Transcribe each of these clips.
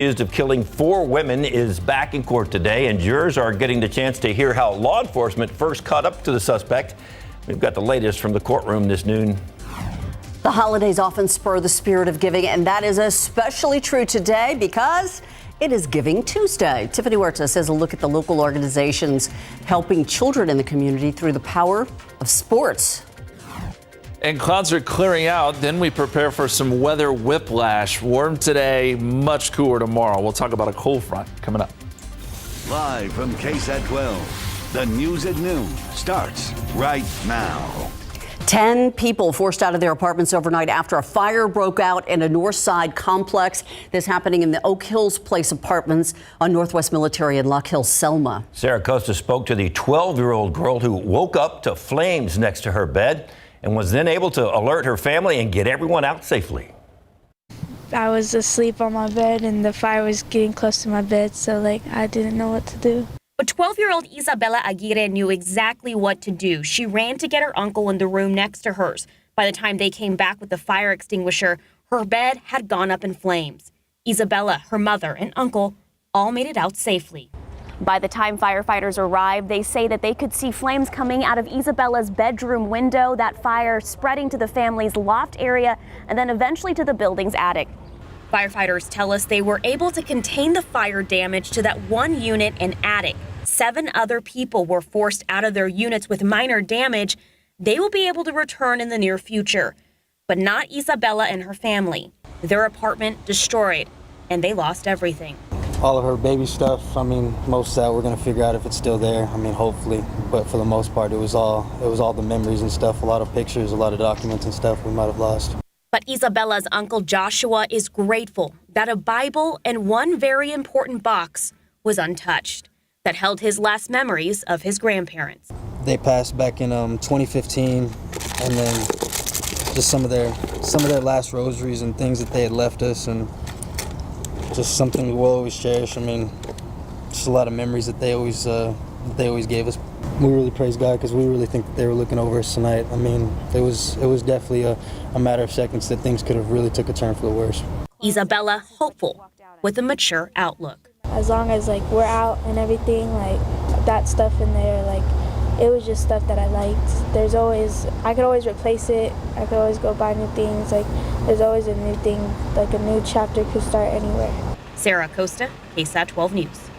Accused of killing 4 women is back in court today, and jurors are getting the chance to hear how law enforcement first caught up to the suspect. We've got the latest from the courtroom this noon. The holidays often spur the spirit of giving, and that is especially true today because it is Giving Tuesday. Tiffany Huerta says a look at the local organizations helping children in the community through the power of sports. And clouds are clearing out. Then we prepare for some weather whiplash. Warm today, much cooler tomorrow. We'll talk about a cold front coming up. Live from KSAT12, the news at noon starts right now. 10 people forced out of their apartments overnight after a fire broke out in a North Side complex. This happening in the Oak Hills Place apartments on Northwest Military in Lock Hill, Selma. Sarah Costa spoke to the 12-year-old girl who woke up to flames next to her bed and was then able to alert her family and get everyone out safely. I was asleep on my bed and the fire was getting close to my bed, so I didn't know what to do. But 12-year-old Isabella Aguirre knew exactly what to do. She ran to get her uncle in the room next to hers. By the time they came back with the fire extinguisher, her bed had gone up in flames. Isabella, her mother, and uncle all made it out safely. By the time firefighters arrived, they say that they could see flames coming out of Isabella's bedroom window, that fire spreading to the family's loft area, and then eventually to the building's attic. Firefighters tell us they were able to contain the fire damage to that one unit and attic. 7 other people were forced out of their units with minor damage. They will be able to return in the near future, but not Isabella and her family. Their apartment destroyed, and they lost everything. All of her baby stuff, most of that we're going to figure out if it's still there. Hopefully. But for the most part, it was all the memories and stuff, a lot of pictures, a lot of documents and stuff we might have lost. But Isabella's uncle Joshua is grateful that a Bible and one very important box was untouched that held his last memories of his grandparents. They passed back in 2015, and then just some of their last rosaries and things that they had left us, and just something we will always cherish. Just a lot of memories that they always gave us. We really praise God because we really think that they were looking over us tonight. It was definitely a matter of seconds that things could have really took a turn for the worse. Isabella hopeful with a mature outlook. As long as we're out and everything, that stuff in there, it was just stuff that I liked. I could always replace it. I could always go buy new things. There's always a new thing, a new chapter could start anywhere. Sarah Costa, KSAT12 News.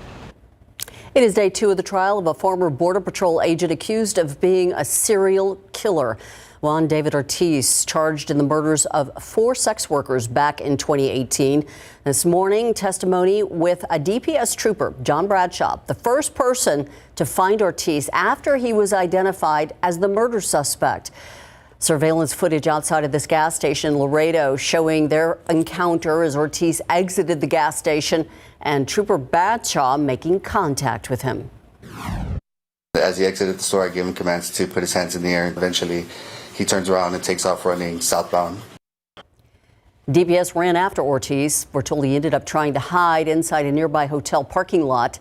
It is day 2 of the trial of a former Border Patrol agent accused of being a serial killer. Juan David Ortiz charged in the murders of 4 sex workers back in 2018. This morning, testimony with a DPS trooper, John Bradshaw, the first person to find Ortiz after he was identified as the murder suspect. Surveillance footage outside of this gas station in Laredo showing their encounter as Ortiz exited the gas station and Trooper Bradshaw making contact with him. As he exited the store, I gave him commands to put his hands in the air. Eventually, he turns around and takes off running southbound. DPS ran after Ortiz. We're told he ended up trying to hide inside a nearby hotel parking lot.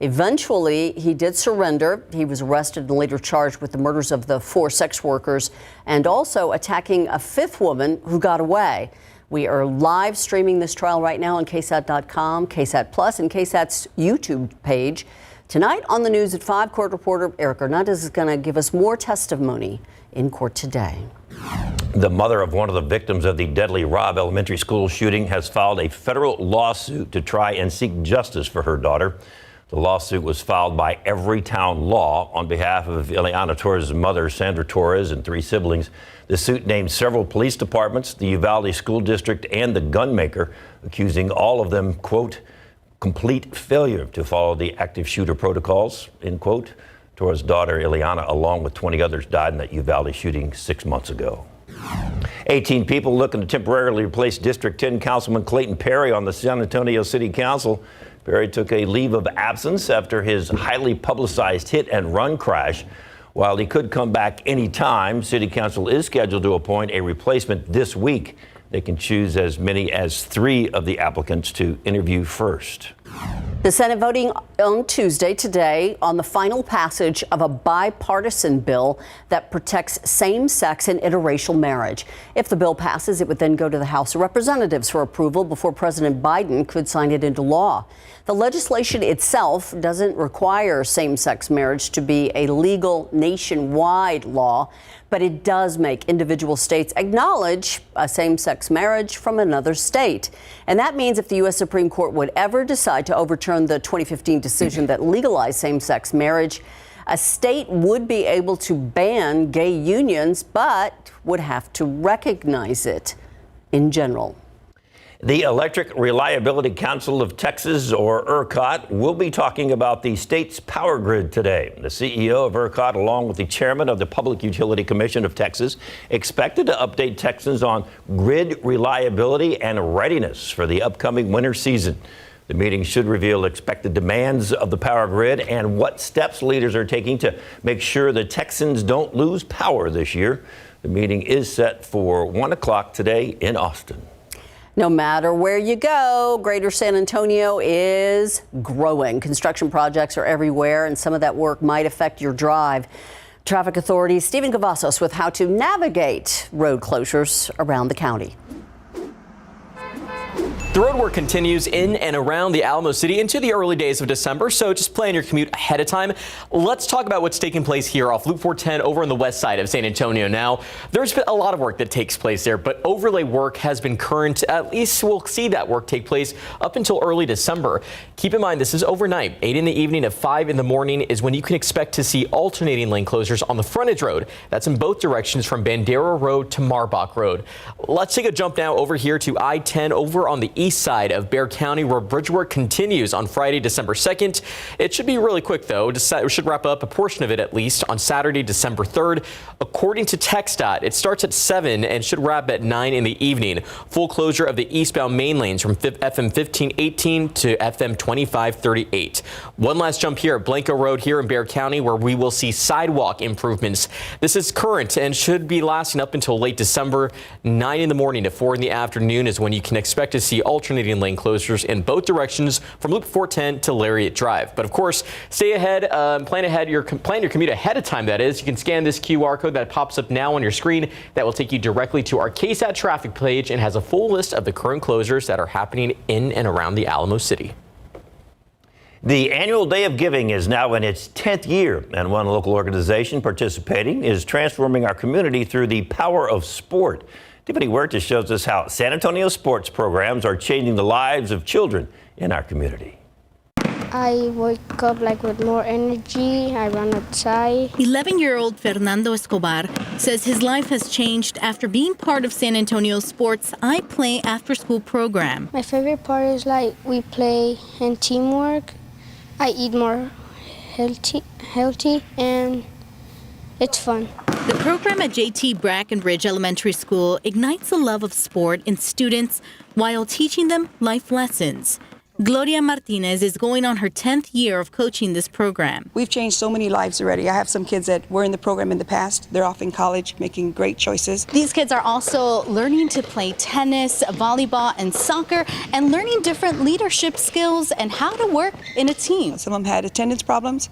Eventually, he did surrender. He was arrested and later charged with the murders of the 4 sex workers and also attacking a 5th woman who got away. We are live streaming this trial right now on KSAT.com, KSAT Plus, and KSAT's YouTube page. Tonight on the news at 5, court reporter Eric Hernandez is going to give us more testimony in court today. The mother of one of the victims of the deadly Robb Elementary School shooting has filed a federal lawsuit to try and seek justice for her daughter. The lawsuit was filed by Everytown Law on behalf of Ileana Torres' mother, Sandra Torres, and 3 siblings. The suit named several police departments, the Uvalde School District, and the gunmaker, accusing all of them, quote, complete failure to follow the active shooter protocols, end quote. Torres' daughter, Ileana, along with 20 others, died in that Uvalde shooting 6 months ago. 18 people looking to temporarily replace District 10 Councilman Clayton Perry on the San Antonio City Council. Perry took a leave of absence after his highly publicized hit-and-run crash. While he could come back anytime, City Council is scheduled to appoint a replacement this week. They can choose as many as 3 of the applicants to interview first. The Senate voting on Tuesday today on the final passage of a bipartisan bill that protects same-sex and interracial marriage. If the bill passes, it would then go to the House of Representatives for approval before President Biden could sign it into law. The legislation itself doesn't require same-sex marriage to be a legal nationwide law, but it does make individual states acknowledge a same-sex marriage from another state. And that means if the U.S. Supreme Court would ever decide to overturn the 2015 decision that legalized same-sex marriage, a state would be able to ban gay unions, but would have to recognize it in general. The Electric Reliability Council of Texas, or ERCOT, will be talking about the state's power grid today. The CEO of ERCOT, along with the chairman of the Public Utility Commission of Texas, expected to update Texans on grid reliability and readiness for the upcoming winter season. The meeting should reveal expected demands of the power grid and what steps leaders are taking to make sure the Texans don't lose power this year. The meeting is set for 1 o'clock today in Austin. No matter where you go, Greater San Antonio is growing. Construction projects are everywhere, and some of that work might affect your drive. Traffic authorities, Stephen Cavazos with how to navigate road closures around the county. The road work continues in and around the Alamo City into the early days of December, so just plan your commute ahead of time. Let's talk about what's taking place here off Loop 410 over on the west side of San Antonio. Now, there's been a lot of work that takes place there, but overlay work has been current. At least we'll see that work take place up until early December. Keep in mind, this is overnight. 8 in the evening to 5 in the morning is when you can expect to see alternating lane closures on the frontage road. That's in both directions from Bandera Road to Marbach Road. Let's take a jump now over here to I-10 over on the east side of Bexar County, where bridge work continues on Friday, December 2nd. It should be really quick, though. We should wrap up a portion of it, at least, on Saturday, December 3rd. According to TxDOT, it starts at 7 and should wrap at 9 in the evening. Full closure of the eastbound main lanes from FM 1518 to FM 2538. One last jump here at Blanco Road here in Bexar County, where we will see sidewalk improvements. This is current and should be lasting up until late December. 9 in the morning to 4 in the afternoon is when you can expect to see alternating lane closures in both directions from Loop 410 to Lariat Drive. But of course, stay ahead, plan your commute ahead of time, that is. You can scan this QR code that pops up now on your screen. That will take you directly to our KSAT traffic page and has a full list of the current closures that are happening in and around the Alamo City. The annual Day of Giving is now in its 10th year, and one local organization participating is transforming our community through the power of sport. Tiffany Huerta shows us how San Antonio sports programs are changing the lives of children in our community. I wake up with more energy. I run outside. 11-year-old Fernando Escobar says his life has changed after being part of San Antonio sports I Play after-school program. My favorite part is we play in teamwork. I eat more healthy, and it's fun. The program at JT Brackenridge Elementary School ignites a love of sport in students while teaching them life lessons. Gloria Martinez is going on her 10th year of coaching this program. We've changed so many lives already. I have some kids that were in the program in the past. They're off in college making great choices. These kids are also learning to play tennis, volleyball, and soccer, and learning different leadership skills and how to work in a team. Some of them had attendance problems.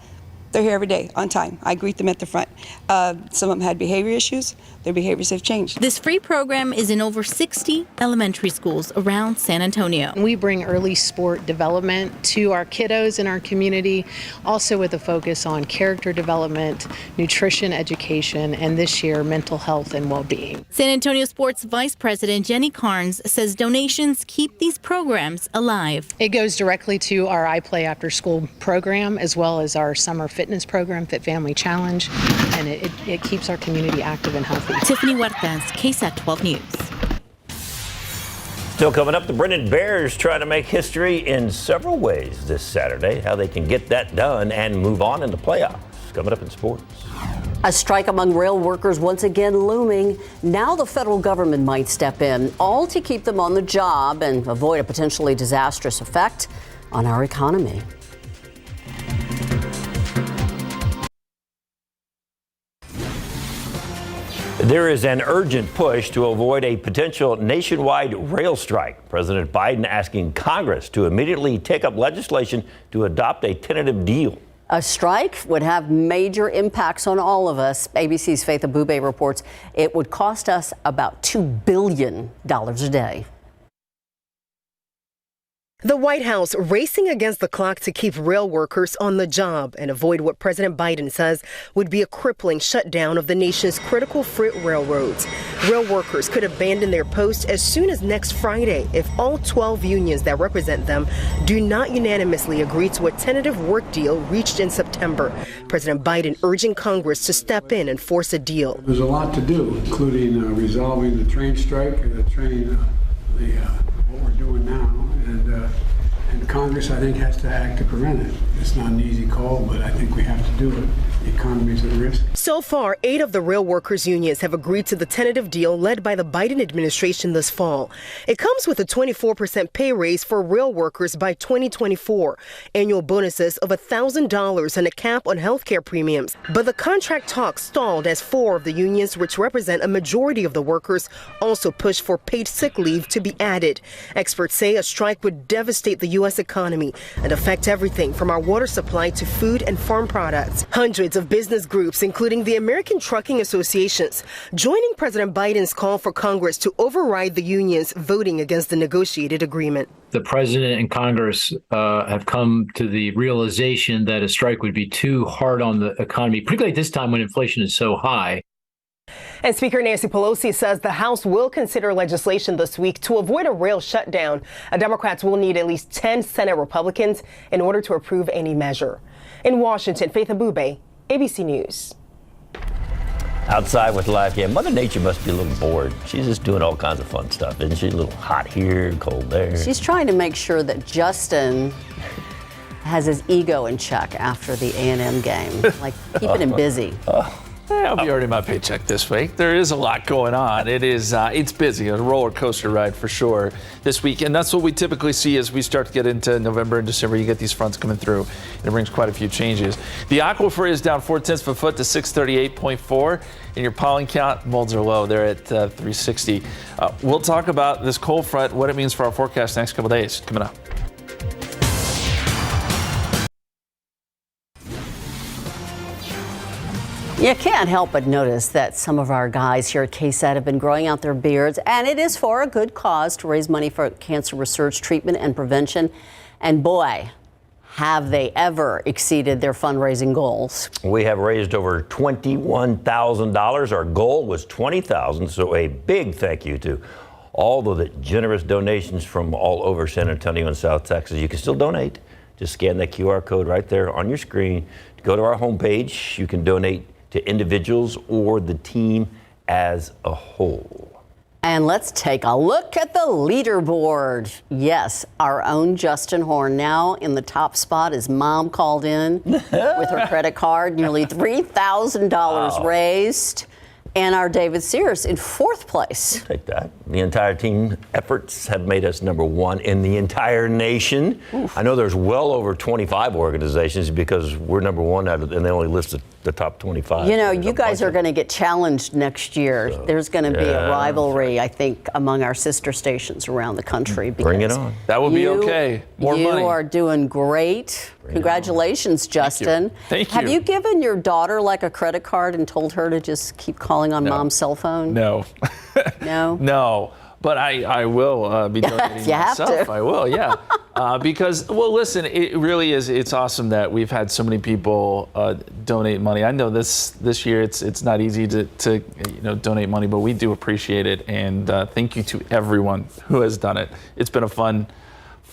They're here every day, on time. I greet them at the front. Some of them had behavior issues. Their behaviors have changed. This free program is in over 60 elementary schools around San Antonio. We bring early sport development to our kiddos in our community, also with a focus on character development, nutrition education, and this year, mental health and well-being. San Antonio Sports Vice President Jenny Carnes says donations keep these programs alive. It goes directly to our I Play After School program, as well as our summer fitness program, Fit Family Challenge, and it keeps our community active and healthy. Tiffany Huertas, KSAT12 News. Still coming up, the Brennan Bears try to make history in several ways this Saturday. How they can get that done and move on in the playoffs. Coming up in sports. A strike among rail workers once again looming. Now the federal government might step in, all to keep them on the job and avoid a potentially disastrous effect on our economy. There is an urgent push to avoid a potential nationwide rail strike. President Biden asking Congress to immediately take up legislation to adopt a tentative deal. A strike would have major impacts on all of us. ABC's Faith Abube reports it would cost us about $2 billion a day. The White House racing against the clock to keep rail workers on the job and avoid what President Biden says would be a crippling shutdown of the nation's critical freight railroads. Rail workers could abandon their posts as soon as next Friday if all 12 unions that represent them do not unanimously agree to a tentative work deal reached in September. President Biden urging Congress to step in and force a deal. There's a lot to do, including resolving the train strike, what we're doing now, and Congress, I think, has to act to prevent it. It's not an easy call, but I think we have to do it. The economy's at risk. So far, 8 of the rail workers' unions have agreed to the tentative deal led by the Biden administration this fall. It comes with a 24% pay raise for rail workers by 2024, annual bonuses of $1,000 and a cap on health care premiums. But the contract talks stalled as 4 of the unions, which represent a majority of the workers, also pushed for paid sick leave to be added. Experts say a strike would devastate the U.S. economy and affect everything from our water supply to food and farm products. Hundreds of business groups, including the American Trucking Associations, joining President Biden's call for Congress to override the unions voting against the negotiated agreement. The president and Congress have come to the realization that a strike would be too hard on the economy, particularly at this time when inflation is so high. And Speaker Nancy Pelosi says the House will consider legislation this week to avoid a rail shutdown. Democrats will need at least 10 Senate Republicans in order to approve any measure. In Washington, Faith Abube, ABC News. Outside with live cam, Mother Nature must be a little bored. She's just doing all kinds of fun stuff, isn't she? A little hot here, cold there. She's trying to make sure that Justin has his ego in check after the A&M game, like keeping him busy. I'll be earning my paycheck this week. There is a lot going on. It's busy, a roller coaster ride for sure this week. And that's what we typically see as we start to get into November and December. You get these fronts coming through, and it brings quite a few changes. The Aquifer is down 0.4 of a foot to 638.4. And your pollen count, molds are low. They're at 360. We'll talk about this cold front, what it means for our forecast next couple days. Coming up. You can't help but notice that some of our guys here at KSAT have been growing out their beards, and it is for a good cause to raise money for cancer research, treatment, and prevention. And boy, have they ever exceeded their fundraising goals. We have raised over $21,000. Our goal was $20,000, so a big thank you to all of the generous donations from all over San Antonio and South Texas. You can still donate. Just scan that QR code right there on your screen. Go to our homepage. You can donate to individuals or the team as a whole. And let's take a look at the leaderboard. Yes, our own Justin Horn now in the top spot. His mom called in with her credit card, nearly $3,000 raised. And our David Sears in 4th place. Take that. The entire team efforts have made us #1 in the entire nation. Oof. I know there's well over 25 organizations because we're #1 out of, and they only listed the top 25. You know, you guys are going to get challenged next year. So, there's going to be a rivalry, I think, among our sister stations around the country. Bring it on. That would be okay. More money. You are doing great. Congratulations, Justin. Thank you. Have you given your daughter like a credit card and told her to just keep calling on mom's cell phone? No. No? No. But I will be donating myself. I will, yeah. Because, well, listen, it really is. It's awesome that we've had so many people donate money. I know this year it's not easy to donate money, but we do appreciate it. And thank you to everyone who has done it. It's been a fun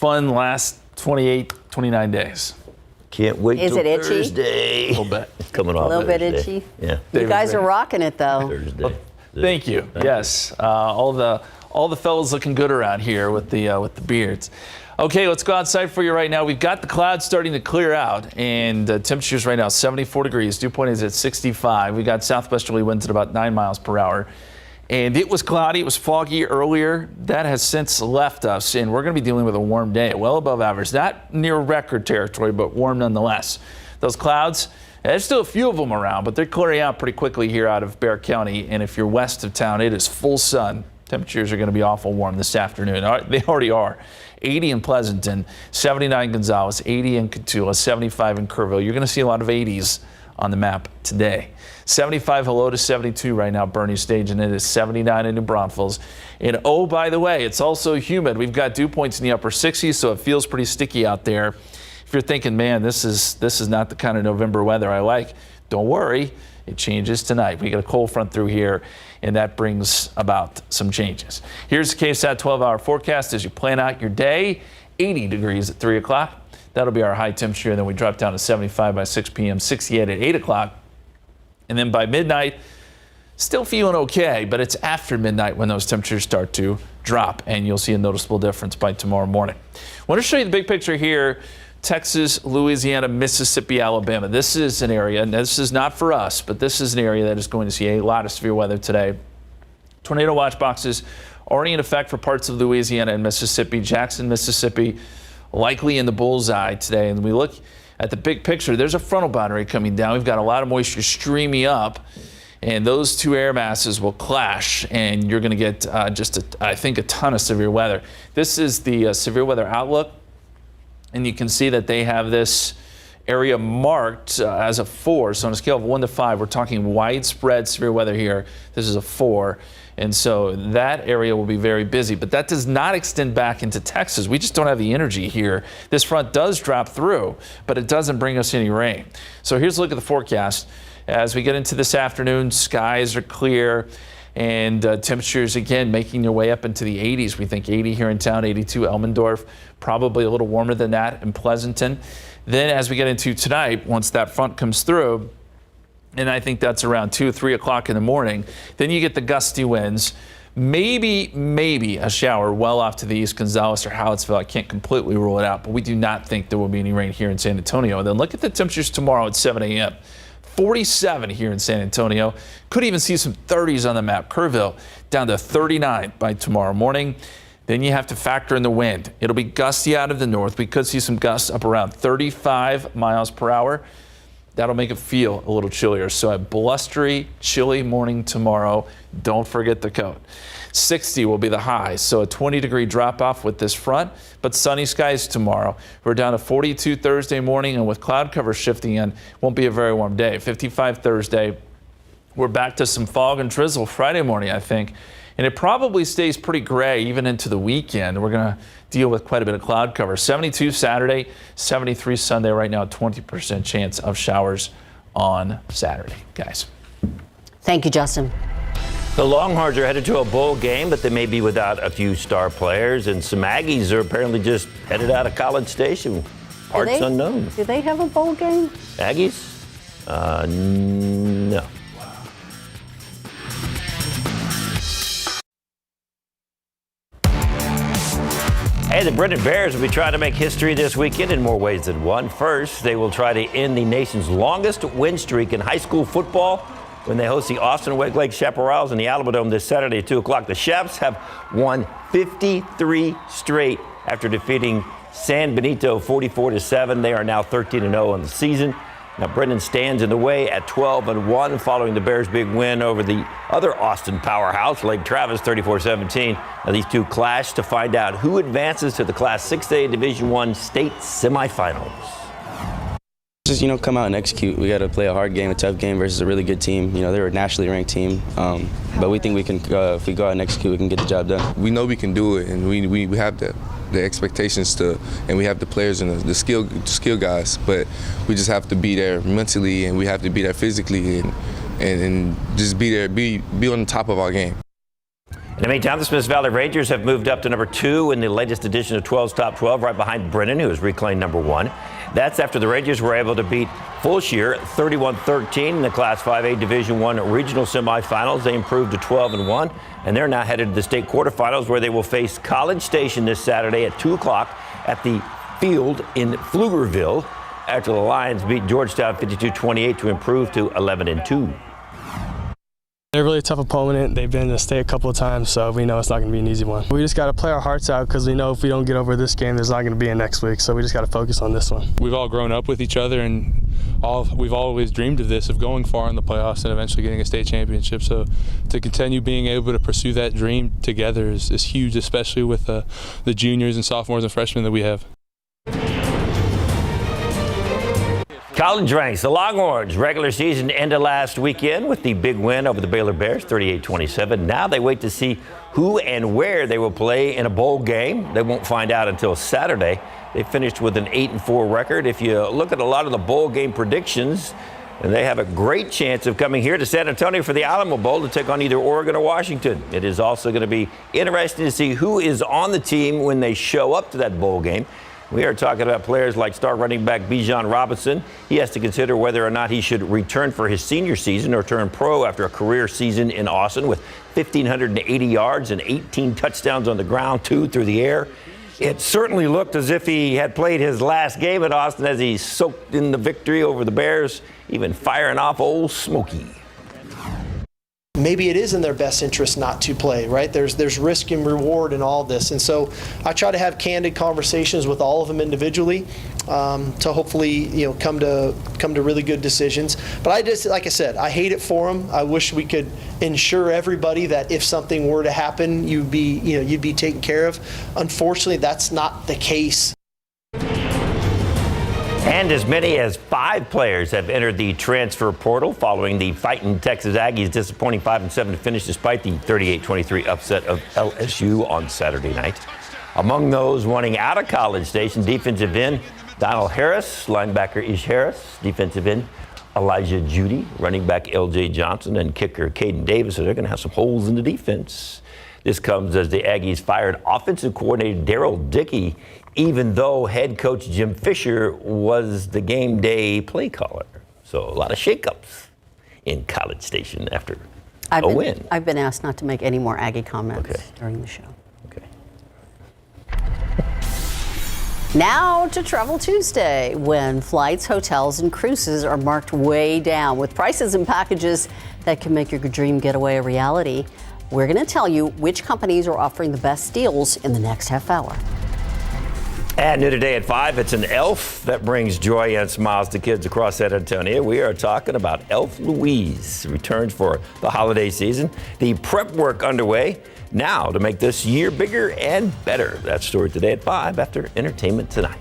last 28, 29 days. Can't wait till Thursday. A little bit. It's coming off. A little bit Thursday. itchy. Yeah. You guys are rocking it though. Thursday. Well, thank you. Yes. All the fellas looking good around here with the beards. Okay, let's go outside for you right now. We've got the clouds starting to clear out, and temperatures right now 74 degrees. Dew point is at 65. We got southwesterly winds at about 9 miles per hour. And it was cloudy, it was foggy earlier. That has since left us, and we're going to be dealing with a warm day, well above average. Not near record territory, but warm nonetheless. Those clouds, There's still a few of them around, but they're clearing out pretty quickly here out of Bexar County. And if you're west of town, it is full sun. Temperatures are going to be awful warm this afternoon. They already are. 80 in Pleasanton, 79 Gonzales, 80 in Cotulla, 75 in Kerrville. You're going to see a lot of 80s on the map today. 75 hello to 72 right now, Bernie Stage, and it is 79 in New Braunfels. And oh, by the way, it's also humid. We've got dew points in the upper 60s, so it feels pretty sticky out there. If you're thinking, man, this is not the kind of November weather I like, don't worry. It changes tonight. We got a cold front through here, and that brings about some changes. Here's the KSAT 12-hour forecast as you plan out your day. 80 degrees at 3 o'clock. That'll be our high temperature, and then we drop down to 75 by 6 p.m., 68 at 8 o'clock. And then by midnight, still feeling okay, but it's after midnight when those temperatures start to drop, and you'll see a noticeable difference by tomorrow morning. I want to show you the big picture here. Texas, Louisiana, Mississippi, Alabama. This is an area, and this is not for us, but this is an area that is going to see a lot of severe weather today. Tornado watch boxes already in effect for parts of Louisiana and Mississippi. Jackson, Mississippi, likely in the bullseye today. And we look at the big picture, there's a frontal boundary coming down. We've got a lot of moisture streaming up, and those two air masses will clash, and you're going to get I think a ton of severe weather. This is the severe weather outlook. And you can see that they have this area marked as a 4. So on a scale of 1 to 5, we're talking widespread severe weather here. This is a 4. And so that area will be very busy. But that does not extend back into Texas. We just don't have the energy here. This front does drop through, but it doesn't bring us any rain. So here's a look at the forecast. As we get into this afternoon, skies are clear. And temperatures, again, making their way up into the 80s. We think 80 here in town, 82 Elmendorf, probably a little warmer than that in Pleasanton. Then as we get into tonight, once that front comes through, and I think that's around 2 or 3 o'clock in the morning, then you get the gusty winds. Maybe a shower well off to the east, Gonzales or Hallettsville. I can't completely rule it out, but we do not think there will be any rain here in San Antonio. And then look at the temperatures tomorrow at 7 a.m. 47 here in San Antonio. Could even see some 30s on the map. Kerrville down to 39 by tomorrow morning. Then you have to factor in the wind. It'll be gusty out of the north. We could see some gusts up around 35 miles per hour. That'll make it feel a little chillier. So a blustery, chilly morning tomorrow. Don't forget the coat. 60 will be the high, so a 20-degree drop-off with this front, but sunny skies tomorrow. We're down to 42 Thursday morning, and with cloud cover shifting in, won't be a very warm day. 55 Thursday. We're back to some fog and drizzle Friday morning, I think, and it probably stays pretty gray even into the weekend. We're going to deal with quite a bit of cloud cover. 72 Saturday, 73 Sunday. Right now, 20% chance of showers on Saturday, guys. Thank you, Justin. The Longhorns are headed to a bowl game, but they may be without a few star players, and some Aggies are apparently just headed out of College Station. Parts unknown. Do they have a bowl game? Aggies? No. Hey, the Brennan Bears will be trying to make history this weekend in more ways than one. First, they will try to end the nation's longest win streak in high school football when they host the Austin Westlake Chaparrals in the Alamodome this Saturday at 2 o'clock. The Chaps have won 53 straight after defeating San Benito 44-7. They are now 13-0 on the season. Now, Brennan stands in the way at 12-1 following the Bears' big win over the other Austin powerhouse, Lake Travis, 34-17. Now, these two clash to find out who advances to the Class 6A Division I state semifinals. Just, come out and execute. We got to play a hard game, a tough game versus a really good team. They're a nationally ranked team, but we think we can, if we go out and execute, we can get the job done. We know we can do it, and we have the expectations to, and we have the players and the skill guys, but we just have to be there mentally, and we have to be there physically, and just be there, be on the top of our game. In the meantime, the Smiths Valley Rangers have moved up to number 2 in the latest edition of 12's Top 12, right behind Brennan, who has reclaimed number 1. That's after the Rangers were able to beat Fulshear 31-13 in the Class 5A Division I regional semifinals. They improved to 12-1, and they're now headed to the state quarterfinals, where they will face College Station this Saturday at 2 o'clock at the field in Pflugerville, after the Lions beat Georgetown 52-28 to improve to 11-2. They're a really tough opponent. They've been to state a couple of times, so we know it's not going to be an easy one. We just got to play our hearts out, because we know if we don't get over this game, there's not going to be a next week, so we just got to focus on this one. We've all grown up with each other, and we've always dreamed of this, of going far in the playoffs and eventually getting a state championship. So to continue being able to pursue that dream together is huge, especially with the juniors and sophomores and freshmen that we have. College ranks. The Longhorns regular season ended last weekend with the big win over the Baylor Bears, 38-27. Now they wait to see who and where they will play in a bowl game. They won't find out until Saturday. They finished with an 8-4 record. If you look at a lot of the bowl game predictions, and they have a great chance of coming here to San Antonio for the Alamo Bowl to take on either Oregon or Washington. It is also going to be interesting to see who is on the team when they show up to that bowl game. We are talking about players like star running back Bijan Robinson. He has to consider whether or not he should return for his senior season or turn pro after a career season in Austin with 1,580 yards and 18 touchdowns on the ground, 2 through the air. It certainly looked as if he had played his last game at Austin as he soaked in the victory over the Bears, even firing off old Smokey. Maybe it is in their best interest not to play, right? There's risk and reward in all this. And so I try to have candid conversations with all of them individually to hopefully, come to really good decisions. But I just, like I said, I hate it for them. I wish we could ensure everybody that if something were to happen, you'd be taken care of. Unfortunately, that's not the case. And as many as 5 players have entered the transfer portal following the Fighting Texas Aggies' disappointing 5-7 finish despite the 38-23 upset of LSU on Saturday night. Among those wanting out of College Station, defensive end Donald Harris, linebacker Ish Harris, defensive end Elijah Judy, running back LJ Johnson, and kicker Caden Davis. So they're going to have some holes in the defense. This comes as the Aggies fired offensive coordinator Darryl Dickey, even though head coach Jim Fisher was the game day play caller. So a lot of shakeups in College Station after a win. I've been asked not to make any more Aggie comments during the show. Now to Travel Tuesday, when flights, hotels, and cruises are marked way down with prices and packages that can make your dream getaway a reality. We're going to tell you which companies are offering the best deals in the next half hour. And new today at 5, it's an elf that brings joy and smiles to kids across San Antonio. We are talking about Elf Louise returns for the holiday season. The prep work underway now to make this year bigger and better. That story today at 5 after Entertainment Tonight.